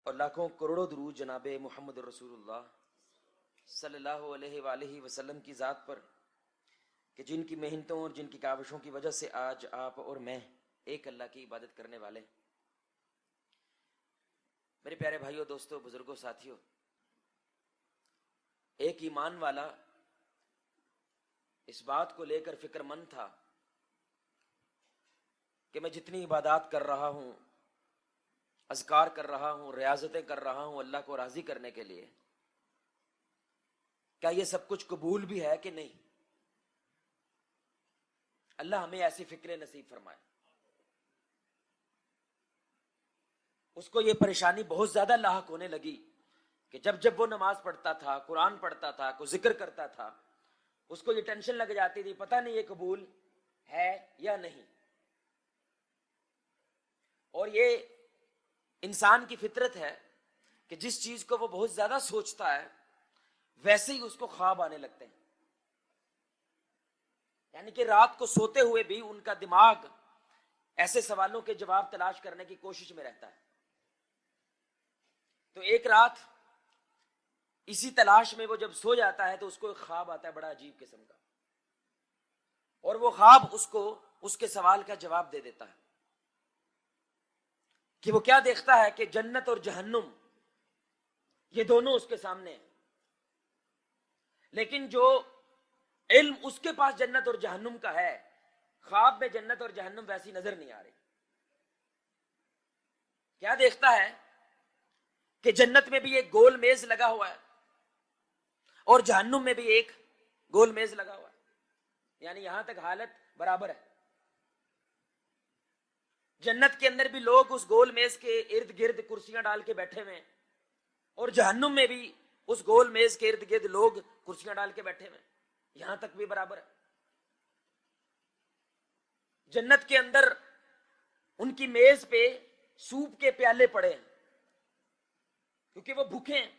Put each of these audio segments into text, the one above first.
اور لاکھوں کروڑوں درود جناب محمد رسول اللہ صلی اللہ علیہ وآلہ وسلم کی ذات پر کہ جن کی محنتوں اور جن کی کاوشوں کی وجہ سے آج آپ اور میں ایک اللہ کی عبادت کرنے والے. میرے پیارے بھائیوں، دوستوں، بزرگوں، ساتھیوں، ایک ایمان والا اس بات کو لے کر فکر مند تھا کہ میں جتنی عبادات کر رہا ہوں، اذکار کر رہا ہوں، ریاضتیں کر رہا ہوں اللہ کو راضی کرنے کے لیے، کیا یہ سب کچھ قبول بھی ہے کہ نہیں؟ اللہ ہمیں ایسی فکریں نصیب فرمائے. اس کو یہ پریشانی بہت زیادہ لاحق ہونے لگی کہ جب وہ نماز پڑھتا تھا، قرآن پڑھتا تھا، کوئی ذکر کرتا تھا، اس کو یہ ٹینشن لگ جاتی تھی پتہ نہیں یہ قبول ہے یا نہیں. اور یہ انسان کی فطرت ہے کہ جس چیز کو وہ بہت زیادہ سوچتا ہے ویسے ہی اس کو خواب آنے لگتے ہیں. یعنی کہ رات کو سوتے ہوئے بھی ان کا دماغ ایسے سوالوں کے جواب تلاش کرنے کی کوشش میں رہتا ہے. تو ایک رات اسی تلاش میں وہ جب سو جاتا ہے تو اس کو ایک خواب آتا ہے بڑا عجیب قسم کا، اور وہ خواب اس کو اس کے سوال کا جواب دے دیتا ہے کہ وہ کیا دیکھتا ہے کہ جنت اور جہنم یہ دونوں اس کے سامنے ہیں، لیکن جو علم اس کے پاس جنت اور جہنم کا ہے، خواب میں جنت اور جہنم ویسی نظر نہیں آ رہی. کیا دیکھتا ہے کہ جنت میں بھی ایک گول میز لگا ہوا ہے اور جہنم میں بھی ایک گول میز لگا ہوا ہے، یعنی یہاں تک حالت برابر ہے. جنت کے اندر بھی لوگ اس گول میز کے ارد گرد کرسیاں ڈال کے بیٹھے ہوئے ہیں، اور جہنم میں بھی اس گول میز کے ارد گرد لوگ کرسیاں ڈال کے بیٹھے ہوئے ہیں، یہاں تک بھی برابر ہے. جنت کے اندر ان کی میز پہ سوپ کے پیالے پڑے ہیں کیونکہ وہ بھوکے ہیں،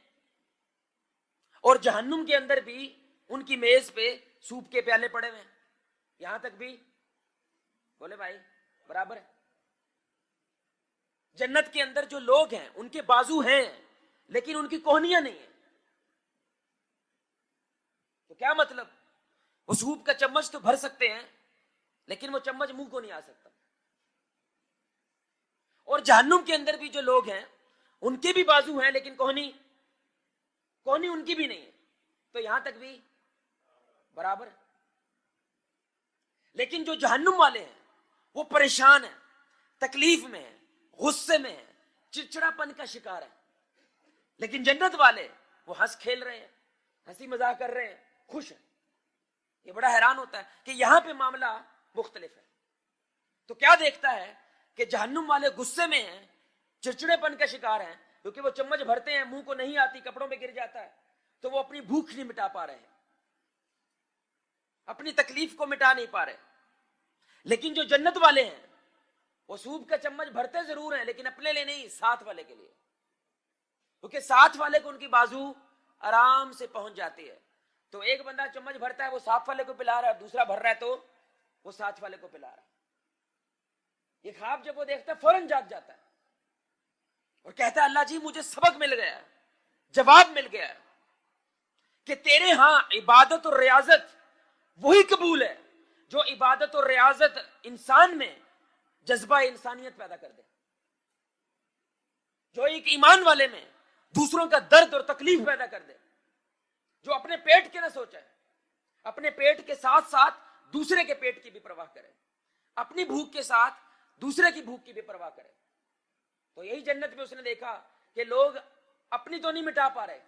اور جہنم کے اندر بھی ان کی میز پہ سوپ کے پیالے پڑے ہوئے ہیں، یہاں تک بھی بولے بھائی برابر ہے. جنت کے اندر جو لوگ ہیں ان کے بازو ہیں لیکن ان کی کوہنیاں نہیں ہیں. تو کیا مطلب؟ وہ سوپ کا چمچ تو بھر سکتے ہیں لیکن وہ چمچ منہ کو نہیں آ سکتا. اور جہنم کے اندر بھی جو لوگ ہیں ان کے بھی بازو ہیں لیکن کوہنی ان کی بھی نہیں ہے، تو یہاں تک بھی برابر ہے. لیکن جو جہنم والے ہیں وہ پریشان ہیں، تکلیف میں ہیں، غصے میں ہیں، چڑچڑا پن کا شکار ہے. لیکن جنت والے وہ ہنس کھیل رہے ہیں، ہنسی مذاق کر رہے ہیں، خوش ہیں. یہ بڑا حیران ہوتا ہے کہ یہاں پہ معاملہ مختلف ہے. تو کیا دیکھتا ہے کہ جہنم والے غصے میں ہیں، چڑچڑے پن کا شکار ہیں کیونکہ وہ چمچ بھرتے ہیں، منہ کو نہیں آتی، کپڑوں پہ گر جاتا ہے، تو وہ اپنی بھوک نہیں مٹا پا رہے ہیں، اپنی تکلیف کو مٹا نہیں پا رہے. لیکن جو جنت والے ہیں وہ سوپ کا چمچ بھرتے ضرور ہیں لیکن اپنے لیے نہیں، ساتھ والے کے لیے، کیونکہ ساتھ والے کو ان کی بازو آرام سے پہنچ جاتی ہے. تو ایک بندہ چمچ بھرتا ہے وہ ساتھ والے کو پلا رہا ہے، دوسرا بھر رہا ہے تو وہ ساتھ والے کو پلا رہا ہے. یہ خواب جب وہ دیکھتا ہے فوراً جاگ جاتا ہے اور کہتا ہے اللہ جی مجھے سبق مل گیا، جواب مل گیا کہ تیرے ہاں عبادت اور ریاضت وہی قبول ہے جو عبادت اور ریاضت انسان میں جذبہ انسانیت پیدا کر دے، جو ایک ایمان والے میں دوسروں کا درد اور تکلیف پیدا کر دے، جو اپنے پیٹ کے نہ سوچے، اپنے پیٹ کے ساتھ ساتھ دوسرے کے پیٹ کی بھی پرواہ کرے، اپنی بھوک کے ساتھ دوسرے کی بھوک کی بھی پرواہ کرے. تو یہی جنت میں اس نے دیکھا کہ لوگ اپنی تو نہیں مٹا پا رہے،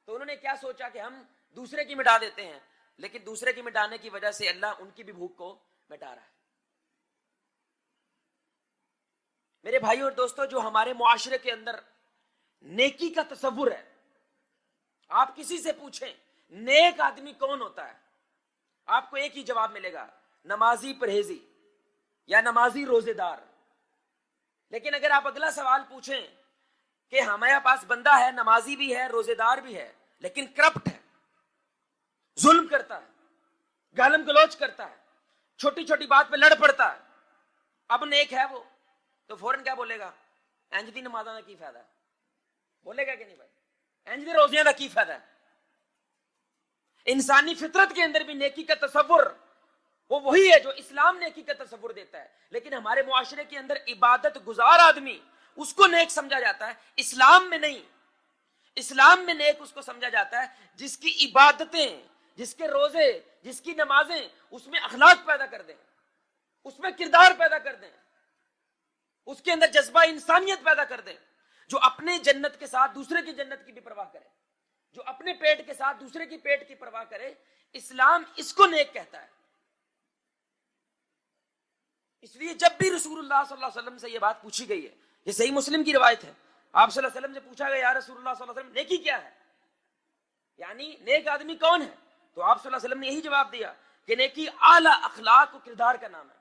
تو انہوں نے کیا سوچا کہ ہم دوسرے کی مٹا دیتے ہیں، لیکن دوسرے کی مٹانے کی وجہ سے اللہ ان کی بھی بھوک کو مٹا رہا ہے. میرے بھائی اور دوستو، جو ہمارے معاشرے کے اندر نیکی کا تصور ہے، آپ کسی سے پوچھیں نیک آدمی کون ہوتا ہے، آپ کو ایک ہی جواب ملے گا، نمازی پرہیزی یا نمازی روزے دار. لیکن اگر آپ اگلا سوال پوچھیں کہ ہمارے پاس بندہ ہے، نمازی بھی ہے، روزے دار بھی ہے، لیکن کرپٹ ہے، ظلم کرتا ہے، گالم گلوچ کرتا ہے، چھوٹی چھوٹی بات پہ لڑ پڑتا ہے، اب نیک ہے وہ، تو فوراً کیا بولے گا؟ انج دی نمازاں دا کی فائدہ ہے، بولے گا کہ نہیں بھائی؟ اینج دے روزیاں دا کی فائدہ ہے؟ انسانی فطرت کے اندر بھی نیکی کا تصور وہ وہی ہے جو اسلام نیکی کا تصور دیتا ہے، لیکن ہمارے معاشرے کے اندر عبادت گزار آدمی اس کو نیک سمجھا جاتا ہے، اسلام میں نہیں۔ اسلام میں نیک اس کو سمجھا جاتا ہے جس کی عبادتیں، جس کے روزے، جس کی نمازیں اس میں اخلاق پیدا کر دیں، اس میں کردار پیدا کر دیں، اس کے اندر جذبہ انسانیت پیدا کر دیں، جو اپنے جنت کے ساتھ دوسرے کی جنت کی بھی پرواہ کرے، جو اپنے پیٹ کے ساتھ دوسرے کی پیٹ کی پرواہ کرے۔ اسلام اس کو نیک کہتا ہے۔ اس لیے جب بھی رسول اللہ صلی اللہ علیہ وسلم سے یہ بات پوچھی گئی ہے، یہ صحیح مسلم کی روایت ہے، آپ صلی اللہ علیہ وسلم سے پوچھا گیا یا رسول اللہ صلی اللہ علیہ وسلم نیکی کیا ہے، یعنی نیک آدمی کون ہے؟ تو آپ صلی اللہ علیہ وسلم نے یہی جواب دیا کہ نیکی اعلیٰ اخلاق و کردار کا نام ہے۔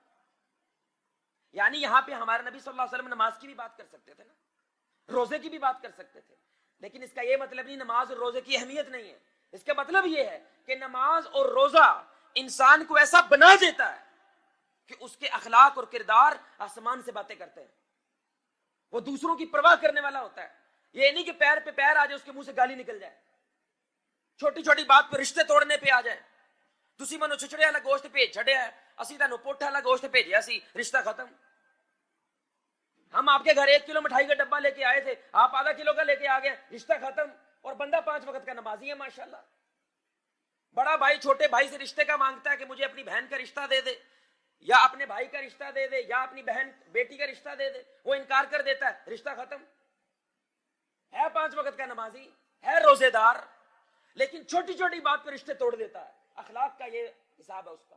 یعنی یہاں پہ ہمارے نبی صلی اللہ علیہ وسلم نماز کی بھی بات کر سکتے تھے نا، روزے کی بھی بات کر سکتے تھے، لیکن اس کا یہ مطلب نہیں نماز اور روزے کی اہمیت نہیں ہے۔ اس کا مطلب یہ ہے کہ نماز اور روزہ انسان کو ایسا بنا دیتا ہے کہ اس کے اخلاق اور کردار آسمان سے باتیں کرتے ہیں، وہ دوسروں کی پرواہ کرنے والا ہوتا ہے۔ یہ نہیں کہ پیر پہ پیر آ جائے، اس کے منہ سے گالی نکل جائے، چھوٹی چھوٹی بات پہ رشتے توڑنے پہ آ جائے، تسی منو چھچڑے والا گوشت بھیج چھڑیا ہے، اسی تانوں پوٹھا والا گوشت بھیجیا سی، رشتہ ختم۔ ہم آپ کے گھر 1 کلو مٹھائی کا ڈبہ لے کے آئے تھے، آپ آدھا کلو کا لے کے آ گئے، رشتہ ختم۔ اور بندہ 5 وقت کا نمازی ہے ماشاءاللہ۔ بڑا بھائی چھوٹے بھائی سے رشتے کا مانگتا ہے کہ مجھے اپنی بہن کا رشتہ دے دے، یا اپنے بھائی کا رشتہ دے دے، یا اپنی بہن بیٹی کا رشتہ دے دے، وہ انکار کر دیتا ہے، رشتہ ختم۔ ہے 5 وقت کا نمازی، ہے روزے دار، لیکن چھوٹی چھوٹی بات پہ رشتے توڑ دیتا ہے۔ اخلاق کا یہ حساب ہے اس کا،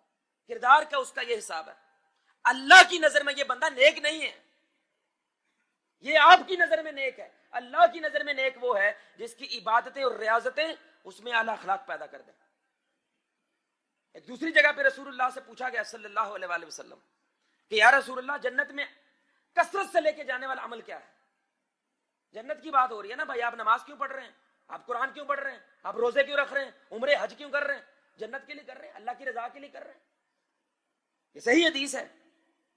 کردار کا اس کا یہ حساب ہے۔ اللہ کی نظر میں یہ بندہ نیک نہیں ہے، یہ آپ کی نظر میں نیک ہے۔ اللہ کی نظر میں نیک وہ ہے جس کی عبادتیں اور ریاضتیں اس میں اعلیٰ اخلاق پیدا کر دیں۔ ایک دوسری جگہ پہ رسول اللہ سے پوچھا گیا صلی اللہ علیہ وآلہ وسلم کہ یا رسول اللہ جنت میں کثرت سے لے کے جانے والا عمل کیا ہے؟ جنت کی بات ہو رہی ہے نا بھائی، آپ نماز کیوں پڑھ رہے ہیں؟ آپ قرآن کیوں پڑھ رہے ہیں؟ آپ روزے کیوں رکھ رہے ہیں؟ عمرے حج کیوں کر رہے ہیں؟ جنت کے لیے کر رہے ہیں، اللہ کی رضا کے لیے کر رہے ہیں۔ یہ صحیح حدیث ہے۔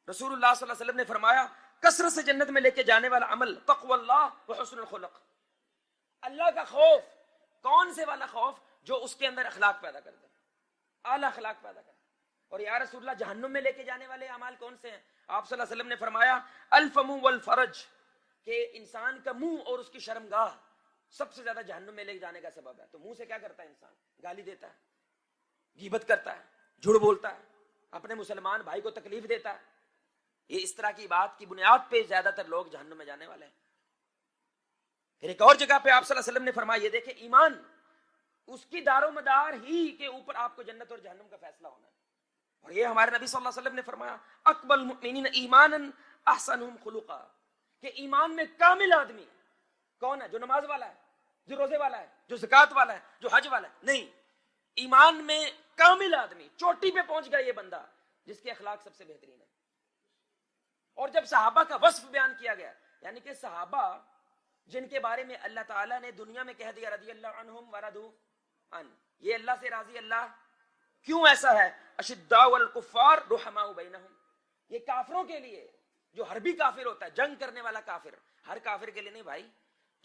رسول اللہ صلی اللہ علیہ وسلم نے فرمایا کثرت سے جنت میں لے کے جانے والا عمل تقوی اللہ و حسن الخلق، اللہ کا خوف۔ کون سے والا خوف؟ جو اس کے اندر اخلاق پیدا کر دے، اعلیٰ اخلاق پیدا کر دے۔ اور یا رسول اللہ جہنم میں لے کے جانے والے اعمال کون سے ہیں؟ آپ صلی اللہ علیہ وسلم نے فرمایا الفم والفرج، کہ انسان کا منہ اور اس کی شرمگاہ سب سے زیادہ جہنم میں لے جانے کا سبب ہے۔ تو منہ سے کیا کرتا ہے انسان؟ گالی دیتا ہے، غیبت کرتا ہے، جھوٹ بولتا ہے، اپنے مسلمان بھائی کو تکلیف دیتا ہے۔ یہ اس طرح کی بات کی بنیاد پہ زیادہ تر لوگ جہنم میں جانے والے ہیں۔ پھر ایک اور جگہ پہ آپ صلی اللہ علیہ وسلم نے فرمایا، یہ دیکھیں ایمان اس کی دار و مدار ہی کے اوپر آپ کو جنت اور جہنم کا فیصلہ ہونا ہے۔ اور یہ ہمارے نبی صلی اللہ علیہ وسلم نے فرمایا اکمل المؤمنین ایمانا احسنهم خلقا، کہ ایمان میں کامل آدمی کون ہے؟ جو نماز والا ہے، جو روزے والا ہے، جو زکوٰۃ والا ہے، جو حج والا ہے؟ نہیں، ایمان میں کامل آدمی، چوٹی پہ پہنچ گیا یہ بندہ جس کے اخلاق سب سے بہترین ہے۔ اور جب صحابہ کا وصف بیان کیا گیا، یعنی کہ صحابہ جن کے بارے میں اللہ تعالیٰ نے دنیا میں کہہ دیا رضی اللہ عنہم ورضوا عنہ، یہ اللہ سے راضی، اللہ کیوں ایسا ہے؟ اشداء والکفار رحماء بینہم، یہ کافروں کے لیے، جو حربی کافر ہوتا ہے، جنگ کرنے والا کافر، ہر کافر کے لیے نہیں بھائی،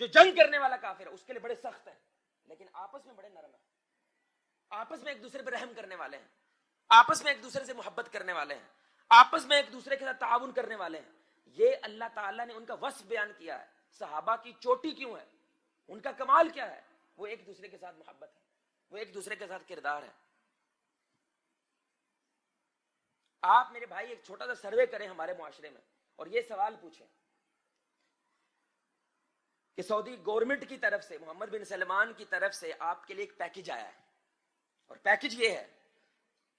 جو جنگ کرنے والا کافر ہے اس کے لیے بڑے سخت ہیں، لیکن آپس میں بڑے نرم ہیں، آپس میں ایک دوسرے پہ رحم کرنے والے ہیں، آپس میں ایک دوسرے سے محبت کرنے والے ہیں، آپس میں ایک دوسرے کے ساتھ تعاون کرنے والے ہیں۔ یہ اللہ تعالیٰ نے ان کا وصف بیان کیا ہے۔ صحابہ کی چوٹی کیوں ہے؟ ان کا کمال کیا ہے؟ وہ ایک دوسرے کے ساتھ محبت ہے، وہ ایک دوسرے کے ساتھ کردار ہے۔ آپ میرے بھائی ایک چھوٹا سا سروے کریں ہمارے معاشرے میں اور یہ سوال پوچھیں کہ سعودی گورنمنٹ کی طرف سے، محمد بن سلمان کی طرف سے آپ کے لیے ایک پیکج آیا ہے، اور پیکج یہ ہے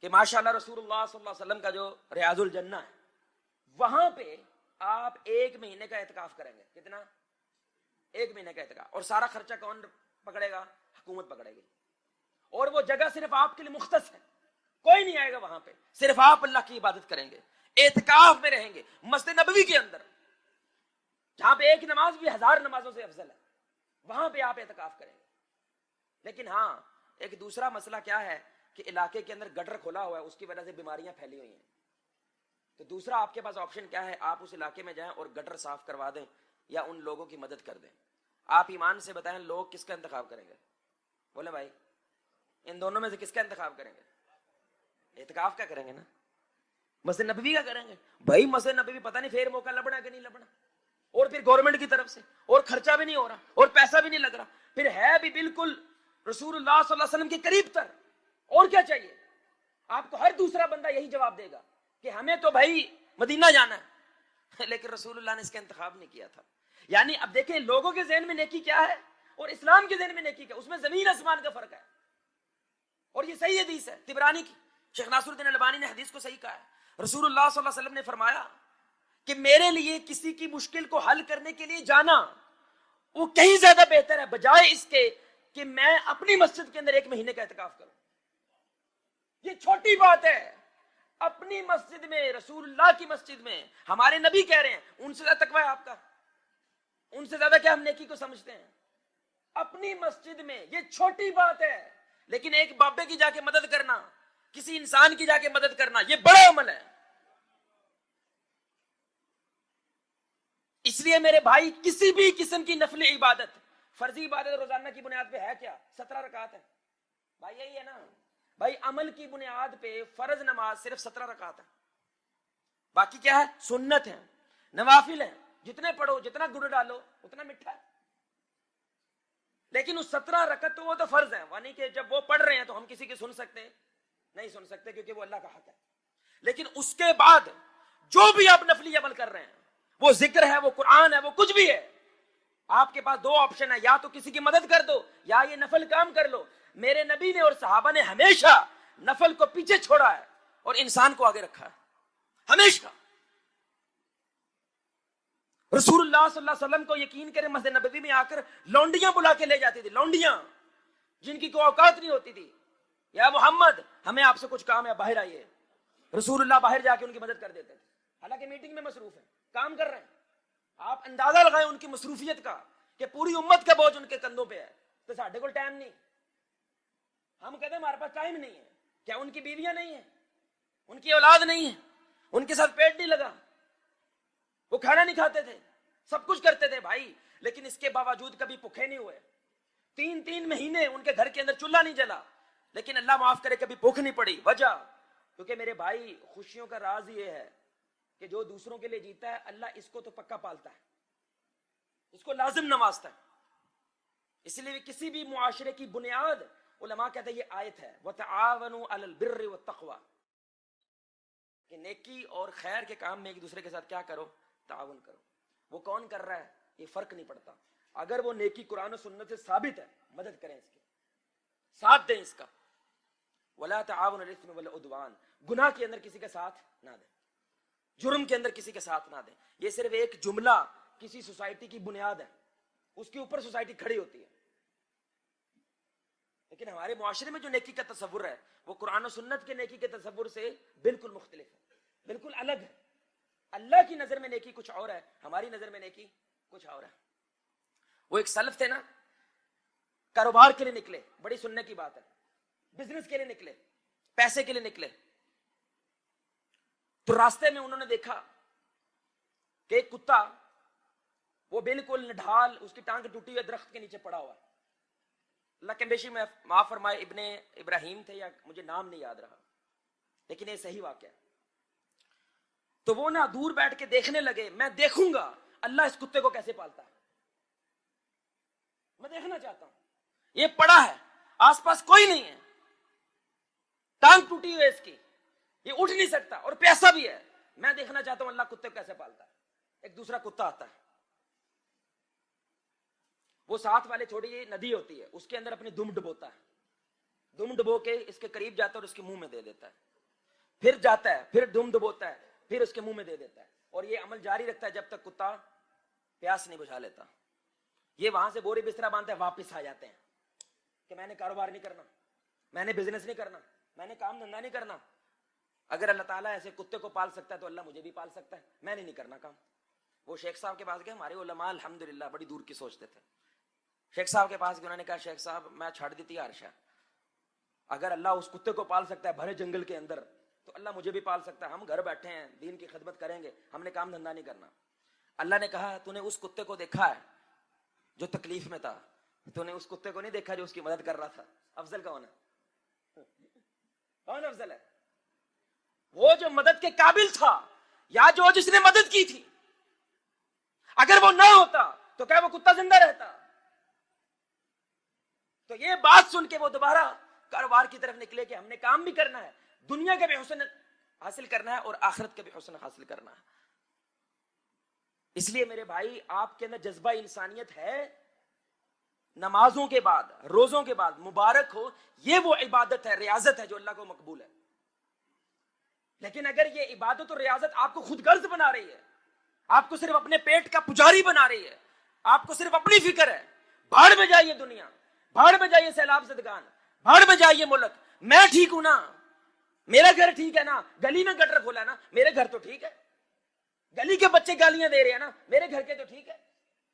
کہ ماشاءاللہ رسول اللہ صلی اللہ علیہ وسلم کا جو ریاض الجنہ ہے وہاں پہ آپ 1 مہینے کا اعتکاف کریں گے۔ کتنا؟ 1 مہینے کا اعتکاف، اور سارا خرچہ کون پکڑے گا؟ حکومت پکڑے گی، اور وہ جگہ صرف آپ کے لیے مختص ہے، کوئی نہیں آئے گا وہاں پہ، صرف آپ اللہ کی عبادت کریں گے، اعتکاف میں رہیں گے مسجد نبوی کے اندر، جہاں پہ ایک نماز بھی 1000 نمازوں سے افضل ہے، وہاں پہ آپ اعتکاف کریں گے۔ لیکن ہاں ایک دوسرا مسئلہ کیا ہے کہ علاقے کے اندر گٹر کھلا ہوا ہے، اس کی وجہ سے بیماریاں پھیلی ہوئی ہیں، تو دوسرا آپ کے پاس آپشن کیا ہے؟ آپ اس علاقے میں جائیں اور گٹر صاف کروا دیں یا ان لوگوں کی مدد کر دیں۔ آپ ایمان سے بتائیں لوگ کس کا انتخاب کریں گے؟ بولے بھائی ان دونوں میں سے کس کا انتخاب کریں گے؟ اعتکاف کا کریں گے نا، مسجد نبوی کا کریں گے. بھائی مسجد نبوی پتہ نہیں پھر موقع لبنا کہ نہیں لبنا، اور پھر گورنمنٹ کی طرف سے، اور خرچہ بھی نہیں ہو رہا اور پیسہ بھی نہیں لگ رہا، پھر ہے بھی بالکل رسول اللہ صلی اللہ علیہ وسلم کے قریب تر. اور کیا چاہیے؟ آپ کو ہر دوسرا بندہ یہی جواب دے گا کہ ہمیں تو بھائی مدینہ جانا ہے، لیکن رسول اللہ نے اس کا انتخاب نہیں کیا تھا. یعنی اب دیکھیں لوگوں کے ذہن میں نیکی کیا ہے اور اسلام کے ذہن میں نیکی کیا، اس میں زمین آسمان کا فرق ہے. اور یہ صحیح حدیث ہے طبرانی کی، شیخ ناصر الدین البانی نے حدیث کو صحیح کہا ہے. رسول اللہ صلی اللہ علیہ وسلم نے فرمایا کہ میرے لیے کسی کی مشکل کو حل کرنے کے لیے جانا وہ کہیں زیادہ بہتر ہے بجائے اس کے کہ میں اپنی مسجد کے اندر 1 مہینے کا اعتکاف کروں. یہ چھوٹی بات ہے. اپنی مسجد میں، رسول اللہ کی مسجد میں، ہمارے نبی کہہ رہے ہیں ان سے زیادہ تقوی ہے آپ کا، ان سے زیادہ کیا ہم نیکی کو سمجھتے ہیں؟ اپنی مسجد میں. یہ چھوٹی بات ہے، لیکن ایک بابے کی جا کے مدد کرنا، کسی انسان کی جا کے مدد کرنا، یہ بڑا عمل ہے. اس لیے میرے بھائی کسی بھی قسم کی نفلی عبادت، فرضی عبادت روزانہ کی بنیاد پہ ہے کیا؟ 17 رکعت ہے بھائی، یہی ہے نا بھائی. عمل کی بنیاد پہ فرض نماز صرف 17 رکعت ہے، باقی کیا ہے؟ سنت ہے، نوافل ہے، جتنے پڑھو جتنا گڑ ڈالو اتنا میٹھا ہے. لیکن اس 17 رکعت تو وہ تو فرض ہے، یعنی کہ جب وہ پڑھ رہے ہیں تو ہم کسی کی سن سکتے ہیں؟ نہیں سن سکتے، کیونکہ وہ اللہ کا حق ہے. لیکن اس کے بعد جو بھی آپ نفلی عمل کر رہے ہیں، وہ ذکر ہے، وہ قرآن ہے، وہ کچھ بھی ہے، آپ کے پاس 2 آپشن ہے، یا تو کسی کی مدد کر دو یا یہ نفل کام کر لو. میرے نبی نے اور صحابہ نے ہمیشہ نفل کو پیچھے چھوڑا ہے اور انسان کو آگے رکھا ہے، ہمیشہ. رسول اللہ صلی اللہ علیہ وسلم کو یقین کریں مسجد نبوی میں آ کر لونڈیاں بلا کے لے جاتی تھی، لونڈیاں جن کی کوئی اوقات نہیں ہوتی تھی. یا محمد ہمیں آپ سے کچھ کام ہے، باہر آئیے. رسول اللہ باہر جا کے ان کی مدد کر دیتے تھے، حالانکہ میٹنگ میں مصروف ہیں، کام کر رہے ہیں. آپ اندازہ لگائیں ان کی مصروفیت کا کہ پوری امت کا بوجھ ان کے کندھوں پہ ہے. تو ساڈے کو ٹائم نہیں، ہم کہتے ہیں ہمارے پاس ٹائم نہیں ہے. کیا ان کی بیویاں نہیں ہیں، ان کی اولاد نہیں ہے، ان کے ساتھ پیٹ نہیں لگا، وہ کھانا نہیں کھاتے تھے، سب کچھ کرتے تھے بھائی، لیکن اس کے باوجود کبھی بھوکے نہیں ہوئے. 3 مہینے ان کے گھر کے اندر چولہا نہیں جلا، لیکن اللہ معاف کرے کبھی بھوک نہیں پڑی. وجہ کیونکہ میرے بھائی خوشیوں کا راز یہ ہے کہ جو دوسروں کے لیے جیتا ہے اللہ اس کو تو پکا پالتا ہے، اس کو لازم نوازتا ہے. اس لیے کسی بھی معاشرے کی بنیاد علماء کہتے ہیں یہ آیت ہے وَتَعَاوَنُوا عَلَى الْبِرِّ وَالتَّقْوَى، کہ نیکی اور خیر کے کام میں ایک دوسرے کے ساتھ کیا کرو؟ تعاون کرو. وہ کون کر رہا ہے یہ فرق نہیں پڑتا، اگر وہ نیکی قرآن و سنت سے ثابت ہے مدد کریں، اس کے ساتھ دیں اس کا. وَلَا تَعَاوَنُوا عَلَى الْإِثْمِ وَالْعُدْوَانِ، گناہ کے اندر کسی کے ساتھ نہ دیں، جرم کے اندر کسی کے ساتھ نہ دیں. یہ صرف ایک جملہ کسی سوسائٹی کی بنیاد ہے، اس کے اوپر سوسائٹی کھڑی ہوتی ہے. لیکن ہمارے معاشرے میں جو نیکی کا تصور ہے وہ قرآن و سنت کے نیکی کے تصور سے بالکل مختلف ہے، بالکل الگ ہے. اللہ کی نظر میں نیکی کچھ اور ہے، ہماری نظر میں نیکی کچھ اور ہے. وہ ایک سلف تھے نا، کاروبار کے لیے نکلے، بڑی سننے کی بات ہے، بزنس کے لیے نکلے، پیسے کے لیے نکلے. تو راستے میں انہوں نے دیکھا کہ ایک کتا وہ بالکل نڈھال، اس کی ٹانگ ٹوٹی ہوئی درخت کے نیچے پڑا ہوا ہے. اللہ کے بیشی میں معاف فرمائے ابن ابراہیم تھے یا مجھے نام نہیں یاد رہا، لیکن یہ صحیح واقعہ. تو وہ نا دور بیٹھ کے دیکھنے لگے، میں دیکھوں گا اللہ اس کتے کو کیسے پالتا ہے، میں دیکھنا چاہتا ہوں. یہ پڑا ہے، آس پاس کوئی نہیں ہے، ٹانگ ٹوٹی ہوئی ہے اس کی، یہ اٹھ نہیں سکتا اور پیسہ بھی ہے، میں دیکھنا چاہتا ہوں اللہ کتے کو کیسے پالتا ہے. ایک دوسرا کتا آتا ہے، وہ ساتھ والے چھوڑی ندی ہوتی ہے اس کے اندر اپنی دم ڈبوتا ہے، دم ڈبو کے اس کے قریب جاتا ہے اور اس کے منہ میں دے دیتا ہے، پھر جاتا ہے، پھر دم ڈبوتا ہے، پھر اس کے منہ میں دے دیتا ہے. اور یہ عمل جاری رکھتا ہے جب تک کتا پیاس نہیں بجھا لیتا. یہ وہاں سے بوری بسترا باندھتا ہے، واپس آ جاتے ہیں کہ میں نے کاروبار نہیں کرنا، میں نے بزنس نہیں کرنا، میں نے کام دھندا نہیں کرنا. اگر اللہ تعالیٰ ایسے کتے کو پال سکتا ہے تو اللہ مجھے بھی پال سکتا ہے، میں نے نہیں کرنا کام. وہ شیخ صاحب کے پاس گئے، ہمارے علماء الحمدللہ بڑی دور کی سوچتے تھے. شیخ صاحب کے پاس گئے، انہوں نے کہا شیخ صاحب میں چھاڑ دیتی ہر شے، اگر اللہ اس کتے کو پال سکتا ہے بھرے جنگل کے اندر تو اللہ مجھے بھی پال سکتا ہے. ہم گھر بیٹھے ہیں، دین کی خدمت کریں گے، ہم نے کام دھندا نہیں کرنا. اللہ نے کہا تو نے اس کتے کو دیکھا ہے جو تکلیف میں تھا. تو نے اس کتے کو نہیں دیکھا جو اس کی مدد کر رہا تھا؟ افضل کون ہے؟ کون افضل ہے؟ وہ جو مدد کے قابل تھا یا جو جس نے مدد کی تھی. اگر وہ نہ ہوتا تو کیا وہ کتا زندہ رہتا؟ تو یہ بات سن کے وہ دوبارہ کاروبار کی طرف نکلے کہ ہم نے کام بھی کرنا ہے, دنیا کا بھی حسن حاصل کرنا ہے اور آخرت کا بھی حسن حاصل کرنا ہے. اس لیے میرے بھائی آپ کے اندر جذبہ انسانیت ہے. نمازوں کے بعد, روزوں کے بعد مبارک ہو, یہ وہ عبادت ہے, ریاضت ہے جو اللہ کو مقبول ہے. لیکن اگر یہ عبادت اور ریاضت آپ کو خود غرض بنا رہی ہے, آپ کو صرف اپنے پیٹ کا پجاری بنا رہی ہے, آپ کو صرف اپنی فکر ہے, بھاڑ میں جائیے دنیا, بھاڑ میں جائیے سیلاب زدگان, بھاڑ میں جائیے ملک, میں ٹھیک ہوں نا, میرا گھر ٹھیک ہے نا, گلی میں گٹر کھولا نا, میرے گھر تو ٹھیک ہے, گلی کے بچے گالیاں دے رہے ہیں نا, میرے گھر کے تو ٹھیک ہے.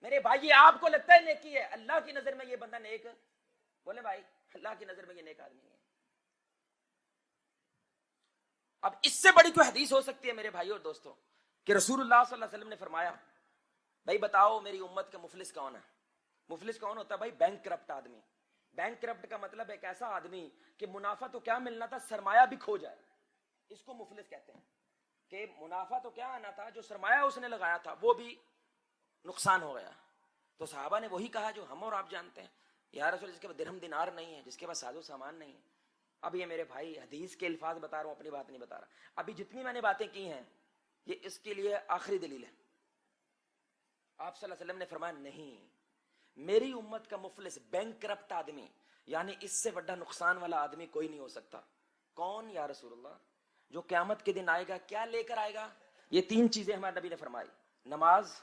میرے بھائی آپ کو لگتا ہے نیکی ہے, اللہ کی نظر میں یہ بندہ نیک, بولے بھائی اللہ کی نظر میں یہ نیک آدمی ہے. اب اس سے بڑی کوئی حدیث ہو سکتی ہے میرے بھائی اور دوستوں کہ رسول اللہ صلی اللہ علیہ وسلم نے فرمایا, بھائی بتاؤ میری امت کا مفلس کون ہے؟ مفلس کون ہوتا ہے بھائی؟ بینک کرپٹ آدمی. بینک کرپٹ کا مطلب ایک ایسا آدمی کہ منافع تو کیا ملنا تھا, سرمایہ بھی کھو جائے, اس کو مفلس کہتے ہیں. کہ منافع تو کیا آنا تھا, جو سرمایہ اس نے لگایا تھا وہ بھی نقصان ہو گیا. تو صحابہ نے وہی کہا جو ہم اور آپ جانتے ہیں, یا رسول جس کے پاس درہم دینار نہیں ہے, جس کے پاس ساز و سامان نہیں ہے. اب یہ میرے بھائی حدیث کے الفاظ بتا رہا ہوں, اپنی بات نہیں بتا رہا. ابھی جتنی میں نے باتیں کی ہیں یہ اس کے لیے آخری دلیل ہے. آپ صلی اللہ علیہ وسلم نے فرمایا نہیں, میری امت کا مفلس بینک کرپٹ آدمی, یعنی اس سے بڑا نقصان والا آدمی کوئی نہیں ہو سکتا. کون یا رسول اللہ؟ جو قیامت کے دن آئے گا, کیا لے کر آئے گا؟ یہ تین چیزیں ہمارے نبی نے فرمائی, نماز,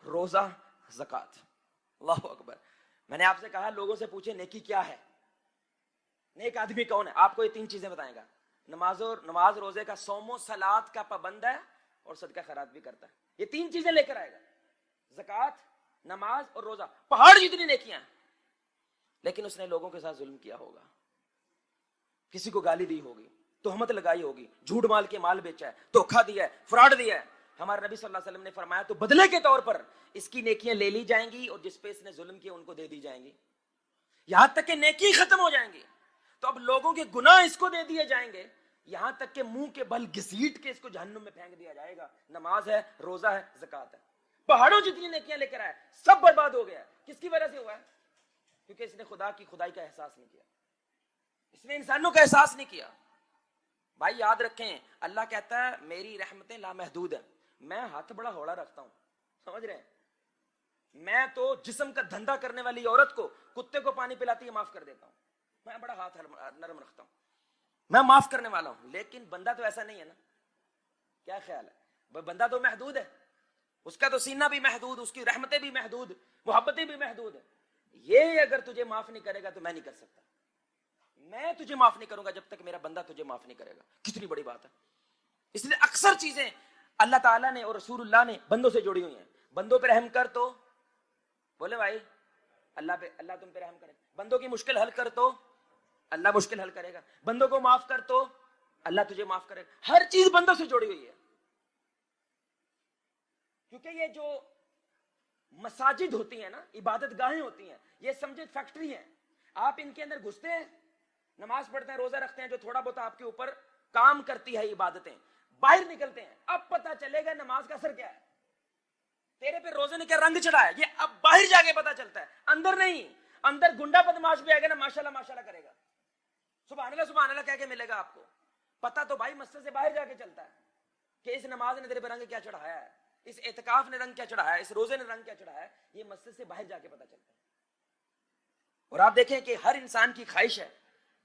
روزہ, زکات. اللہ اکبر. میں نے آپ سے کہا لوگوں سے پوچھے نیکی کیا ہے, نیک آدمی کون ہے؟ آپ کو یہ تین چیزیں بتائیں گا. نماز روزے کا, صوم و صلات کا پابند ہے اور صدقہ خیرات بھی کرتا ہے. یہ تین چیزیں لے کر آئے گا, زکات, نماز اور روزہ. پہاڑ جتنی نیکیاں ہیں. لیکن اس نے لوگوں کے ساتھ ظلم کیا ہوگا, کسی کو گالی دی ہوگی, تہمت لگائی ہوگی, جھوٹ مال کے مال بیچا ہے, دھوکہ دیا ہے, فراڈ دیا ہے. ہمارے نبی صلی اللہ علیہ وسلم نے فرمایا تو بدلے کے طور پر اس کی نیکیاں لے لی جائیں گی اور جس پہ اس نے ظلم کیا ان کو دے دی جائیں گی, یہاں تک کہ نیکی ختم ہو جائیں گی. تو اب لوگوں کے گناہ اس کو دے دیے جائیں گے, یہاں تک کہ منہ کے بل گھسیٹ کے اس کو جہنم میں پھینک دیا جائے گا. نماز ہے, روزہ ہے, زکات ہے, پہاڑوں جتنی نیکیاں لے کر آئے, سب برباد ہو گیا. کس کی وجہ سے ہوا ہے؟ کیونکہ اس نے خدا کی خدائی کا احساس نہیں کیا, اس نے انسانوں کا احساس نہیں کیا. بھائی یاد رکھیں, اللہ کہتا ہے میری رحمتیں لامحدود ہیں, میں ہاتھ بڑا ہوڑا رکھتا ہوں, سمجھ رہے ہیں؟ میں تو جسم کا دھندا کرنے والی عورت کو کتے کو پانی پلاتی ہے معاف کر دیتا ہوں, میں بڑا ہاتھ نرم رکھتا ہوں, میں معاف کرنے والا ہوں. لیکن بندہ تو ایسا نہیں ہے نا, کیا خیال ہے؟ بندہ تو محدود ہے, اس کا تو سینہ بھی محدود, اس کی رحمتیں بھی محدود, محبتیں بھی محدود ہے. یہ اگر تجھے معاف نہیں کرے گا تو میں نہیں کر سکتا. میں تجھے معاف نہیں کروں گا جب تک میرا بندہ تجھے معاف نہیں کرے گا. کتنی بڑی بات ہے. اس لیے اکثر چیزیں اللہ تعالیٰ نے اور رسول اللہ نے بندوں سے جوڑی ہوئی ہیں. بندوں پہ رحم کر تو بولے بھائی اللہ تم پہ رحم کرے. بندوں کی مشکل حل کر تو اللہ مشکل حل کرے گا. بندوں کو معاف کر تو اللہ تجھے معاف کرے گا. ہر چیز بندوں سے جوڑی ہوئی ہے. کیونکہ یہ جو مساجد ہوتی ہیں نا, عبادت گاہیں ہوتی ہیں, یہ سمجھے فیکٹری ہیں. آپ ان کے اندر گھستے ہیں, نماز پڑھتے ہیں, روزہ رکھتے ہیں, جو تھوڑا بہت آپ کے اوپر کام کرتی ہے عبادتیں, باہر نکلتے ہیں, اب پتہ چلے گا نماز کا اثر کیا ہے, تیرے پہ روزے نے کیا رنگ چڑھایا, یہ اب باہر جا کے پتہ چلتا ہے, اندر نہیں. اندر گنڈا بدماش بھی آئے گا نا, ماشاءاللہ ماشاءاللہ کرے گا, سبحان اللہ کہہ کے ملے گا آپ کو. پتہ تو بھائی مسجد سے باہر جا کے چلتا ہے کہ اس نماز نے تیرے پہ رنگ کیا چڑھایا ہے, اس اعتکاف نے رنگ کیا چڑھایا ہے, اس روزے نے رنگ کیا چڑھایا ہے. یہ مسجد سے باہر جا کے پتہ چلتا ہے. اور آپ دیکھیں کہ ہر انسان کی خواہش ہے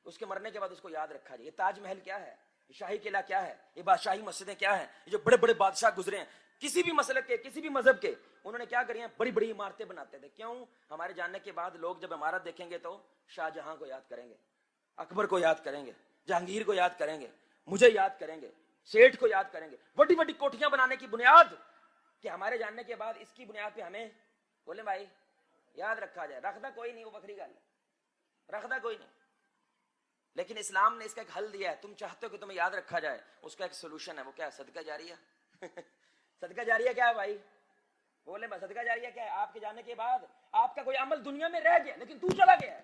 اس کے مرنے کے بعد اس کو یاد رکھا جائے. یہ تاج محل کیا ہے, یہ شاہی قلعہ کیا ہے, یہ بادشاہی مسجدیں کیا ہیں, یہ جو بڑے بڑے بادشاہ گزرے ہیں کسی بھی مسلک کے, کسی بھی مذہب کے, انہوں نے کیا کری ہیں, بڑی بڑی عمارتیں بناتے تھے. کیوں؟ ہمارے جاننے کے بعد لوگ جب عمارت دیکھیں گے تو شاہ جہاں کو یاد کریں گے, اکبر کو یاد کریں گے, جہانگیر کو یاد کریں گے, مجھے یاد کریں گے, سیٹھ کو یاد کریں گے. بڑی بڑی کوٹھیاں بنانے کی بنیاد کہ ہمارے جاننے کے بعد اس کی بنیاد پہ ہمیں بولے بھائی یاد رکھا جائے. رکھتا کوئی نہیں, وہ بکری گل ہے, رکھتا کوئی نہیں. لیکن اسلام نے اس کا ایک حل دیا ہے. تم چاہتے ہو کہ تمہیں یاد رکھا جائے, اس کا ایک سولوشن ہے. وہ کیا ہے؟ صدقہ جاریہ. صدقہ جاریہ کیا ہے بھائی؟ بولے صدقہ جاریہ کیا ہے؟ آپ کے جانے کے بعد آپ کا کوئی عمل دنیا میں رہ گیا لیکن تو چلا گیا ہے.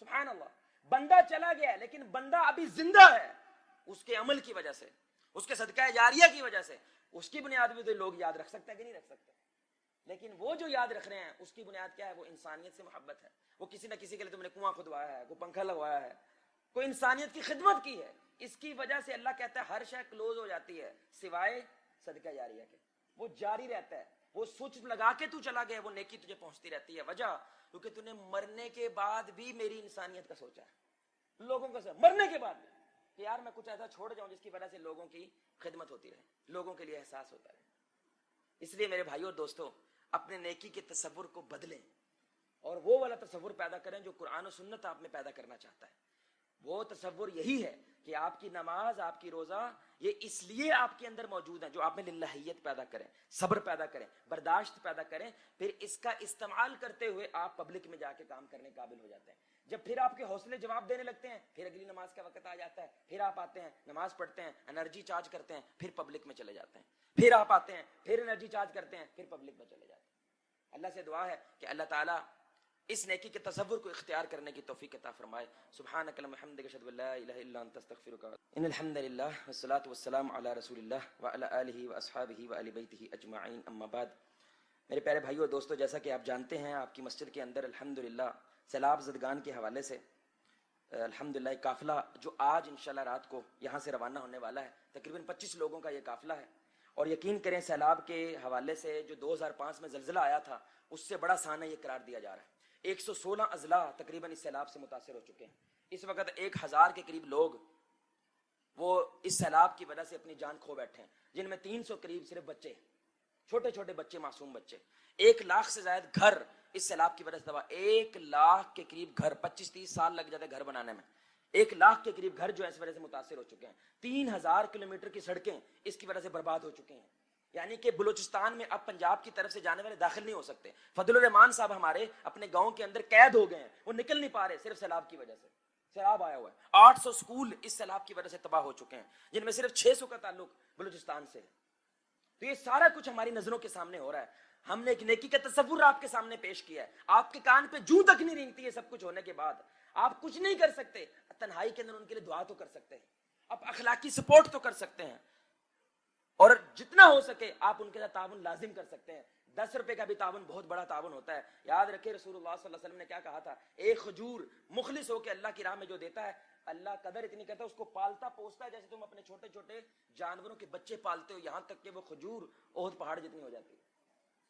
سبحان اللہ. بندہ چلا گیا ہے لیکن بندہ ابھی زندہ ہے اس کے عمل کی وجہ سے, اس کے صدقہ جاریہ کی وجہ سے. اس کی بنیاد بھی تو لوگ یاد رکھ سکتے ہیں کہ نہیں رکھ سکتے, لیکن وہ جو یاد رکھ رہے ہیں اس کی بنیاد کیا ہے؟ وہ انسانیت سے محبت ہے. وہ کسی نہ کسی کے لیے تم نے کنواں کھدوایا ہے, کوئی پنکھا لگوایا ہے, کوئی انسانیت کی خدمت کی ہے. اس کی وجہ سے اللہ کہتا ہے ہر شے کلوز ہو جاتی ہے سوائے صدقہ جاریہ کے. وہ جاری رہتا ہے, وہ سوچ لگا کے تو چلا گیا, وہ نیکی تجھے پہنچتی رہتی ہے. وجہ کیونکہ تو نے مرنے کے بعد بھی میری انسانیت کا سوچا ہے, لوگوں کا سوچا مرنے کے بعد بھی کہ یار میں کچھ ایسا چھوڑ جاؤں جس کی وجہ سے لوگوں کی خدمت ہوتی رہے, لوگوں کے لیے احساس ہوتا رہے. اس لیے میرے بھائیوں اور دوستوں, اپنے نیکی کے تصور کو بدلیں اور وہ والا تصور پیدا کریں جو قرآن و سنت آپ میں پیدا کرنا چاہتا ہے. وہ تصور یہی ہے کہ آپ کی نماز, آپ کی روزہ, یہ اس لیے آپ کے اندر موجود ہیں جو آپ میں للہیت پیدا کریں, صبر پیدا کریں, برداشت پیدا کریں. پھر اس کا استعمال کرتے ہوئے آپ پبلک میں جا کے کام کرنے قابل ہو جاتے ہیں. جب پھر آپ کے حوصلے جواب دینے لگتے ہیں, پھر اگلی نماز کا وقت آ جاتا ہے, پھر آپ آتے ہیں, نماز پڑھتے ہیں, انرجی چارج کرتے ہیں, پھر پبلک میں چلے جاتے ہیں. پھر آپ آتے ہیں, پھر انرجی چارج کرتے ہیں, پھر پبلک میں چلے جاتے ہیں. اللہ سے دعا ہے کہ اللہ تعالیٰ اس نیکی کے تصور کو اختیار کرنے کی توفیق عطا فرمائے. سبحانک اللہم وبحمدک اشہد ان لا الہ الا انت استغفرک. ان الحمد للہ والصلاة والسلام علی رسول اللہ وعلی آلہ واصحابہ وآل بیتہ اجمعین. اما بعد, میرے پیارے بھائیو اور دوستو, جیسا کہ آپ جانتے ہیں آپ کی مسجد کے اندر الحمدللہ سیلاب زدگان کے حوالے سے الحمدللہ ایک قافلہ جو آج انشاءاللہ رات کو یہاں سے روانہ ہونے والا ہے, تقریباً 25 لوگوں کا یہ قافلہ ہے. اور یقین کریں سیلاب کے حوالے سے جو 2005 میں زلزلہ آیا تھا اس سے بڑا سانحہ یہ قرار دیا جا رہا ہے. 116 اضلاع تقریباً اس سیلاب سے متاثر ہو چکے ہیں. اس وقت 1000 کے قریب لوگ وہ اس سیلاب کی وجہ سے اپنی جان کھو بیٹھے ہیں, جن میں 300 قریب صرف بچے, چھوٹے چھوٹے بچے, معصوم بچے. 1 لاکھ سے زائد گھر اس سیلاب کی وجہ سے تباہ. 1 لاکھ کے قریب گھر, 25-30 سال لگ جاتے گھر بنانے میں. 1 لاکھ کے قریب گھر جو ہے اس وجہ سے متاثر ہو چکے ہیں. 3000 کلومیٹر کی سڑکیں اس کی وجہ سے برباد ہو چکے ہیں. یعنی کہ بلوچستان میں اب پنجاب کی طرف سے جانے والے داخل نہیں ہو سکتے. فضل الرحمان صاحب ہمارے اپنے گاؤں کے اندر قید ہو گئے ہیں, وہ نکل نہیں پا رہے صرف سیلاب کی وجہ سے. سیلاب آیا ہوا ہے, 800 سکول اس سیلاب کی وجہ سے تباہ ہو چکے ہیں, جن میں صرف 600 کا تعلق بلوچستان سے ہے. تو یہ سارا کچھ ہماری نظروں کے سامنے ہو رہا ہے. ہم نے ایک نیکی کا تصور آپ کے سامنے پیش کیا ہے. آپ کے کان پہ جوں تک نہیں رینگتی ہے سب کچھ ہونے کے بعد. آپ کچھ نہیں کر سکتے, تنہائی کے اندر ان کے لیے دعا تو کر سکتے ہیں, آپ اخلاقی سپورٹ تو کر سکتے ہیں, اور جتنا ہو سکے آپ ان کے ساتھ تعاون لازم کر سکتے ہیں. 10 روپے کا بھی تعاون بہت بڑا تعاون ہوتا ہے. یاد رکھے رسول اللہ صلی اللہ علیہ وسلم نے کیا کہا تھا, ایک کھجور مخلص ہو کے اللہ کی راہ میں جو دیتا ہے, اللہ قدر اتنی کرتا ہے, اس کو پالتا پوستا ہے جیسے تم اپنے چھوٹے چھوٹے جانوروں کے بچے پالتے ہو, یہاں تک کہ وہ کھجور احد پہاڑ جتنی ہو جاتی ہے.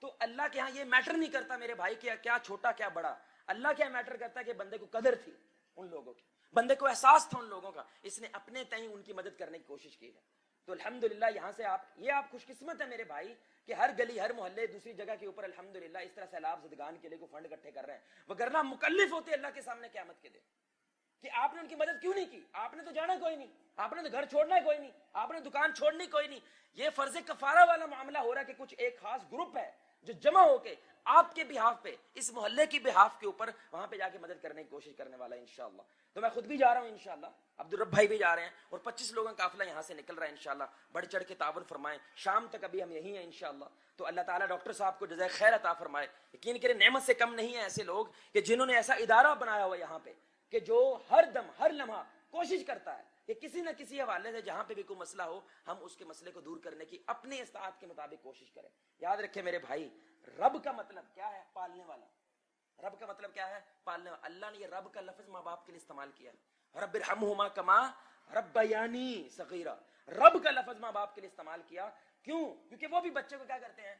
تو اللہ کے ہاں یہ میٹر نہیں کرتا میرے بھائی کیا چھوٹا کیا بڑا. اللہ کیا میٹر کرتا ہے کہ بندے کو قدر تھی ان لوگوں کی, بندے کو احساس تھا ان لوگوں کا, اس نے اپنے تئیں ان کی مدد کرنے کی کوشش کی ہے. تو الحمدللہ یہاں سے آپ خوش قسمت ہے میرے بھائی کہ ہر گلی ہر محلے دوسری جگہ کے اوپر الحمدللہ اس طرح سیلاب زدگان کے لیے کوئی فنڈ اکٹھے کر رہے ہیں. وگرنہ مکلف ہوتے اللہ کے سامنے قیامت کے دن کہ آپ نے ان کی مدد کیوں نہیں کی. آپ نے تو جانا کوئی نہیں, آپ نے تو گھر چھوڑنا کوئی نہیں, آپ نے دکان چھوڑنی کوئی نہیں. یہ فرض کفارہ والا معاملہ ہو رہا ہے کہ کچھ ایک خاص گروپ ہے جو جمع ہو کے آپ کے بہاف پہ, اس محلے کی بہاف کے اوپر وہاں پہ جا کے مدد کرنے کی کوشش کرنے والا ہے انشاءاللہ. تو میں خود بھی جا رہا ہوں انشاءاللہ, عبدالرب بھائی بھی جا رہے ہیں, اور 25 لوگوں کا قافلہ یہاں سے نکل رہا ہے انشاءاللہ. بڑھ چڑھ کے تعاون فرمائیں. شام تک ابھی ہم یہی ہیں انشاءاللہ. تو اللہ تعالیٰ ڈاکٹر صاحب کو جزائے خیر عطا فرمائے. یقین کریں نعمت سے کم نہیں ہے ایسے لوگ کہ جنہوں نے ایسا ادارہ بنایا ہوا یہاں پہ کہ جو ہر دم ہر لمحہ کوشش کرتا ہے کہ کسی نہ کسی حوالے سے جہاں پہ بھی کوئی مسئلہ ہو ہم اس کے مسئلے کو دور کرنے کی اپنی استطاعت کے مطابق کوشش کریں. یاد رکھیں میرے بھائی, رب کا مطلب کیا ہے؟ پالنے والا. رب کا مطلب کیا ہے؟ پالنے والا. اللہ نے یہ رب کا لفظ ماں باپ کے لیے استعمال کیا ہے, رب ارحمہما کما ربیانی صغیرا. رب کا لفظ ماں باپ کے لیے استعمال کیا. کیوں؟ کیونکہ وہ بھی بچے کو کیا کرتے ہیں,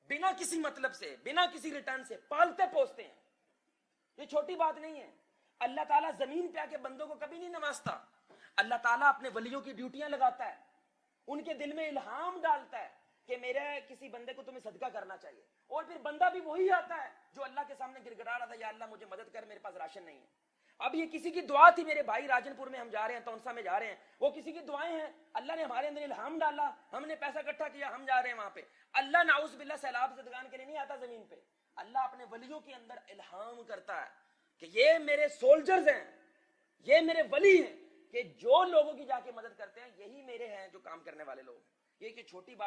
بنا کسی مطلب سے, بنا کسی ریٹرن سے پالتے پوستے ہیں. یہ چھوٹی بات نہیں ہے. اللہ تعالیٰ زمین پہ آ کے بندوں کو کبھی نہیں نوازتا. اللہ تعالیٰ اپنے ولیوں کی ڈیوٹیاں لگاتا ہے, ان کے دل میں الہام ڈالتا ہے کہ میرے کسی بندے کو تمہیں صدقہ کرنا چاہیے, اور پھر بندہ بھی وہی آتا ہے جو اللہ کے سامنے گر گڑا رہا تھا, یا اللہ مجھے مدد کر, میرے پاس راشن نہیں ہے. اب یہ کسی کی دعا تھی میرے بھائی. راجن پور میں ہم جا رہے ہیں, تونسا میں جا رہے ہیں, وہ کسی کی دعائیں ہیں. اللہ نے ہمارے اندر الہام ڈالا, ہم نے پیسہ اکٹھا کیا, ہم جا رہے ہیں وہاں پہ. اللہ نعوذ باللہ سیلاب زدگان کے لیے نہیں آتا زمین پہ. اللہ اپنے ولیوں کے اندر الہام کرتا ہے کہ یہ میرے سولجرز ہیں, یہ میرے ولی ہیں, کہ جو لوگوں کی جا کے مدد کرتے ہیں یہی میرے ہیں جو کام کرنے والے لوگ. یہ کہ چھوٹی بات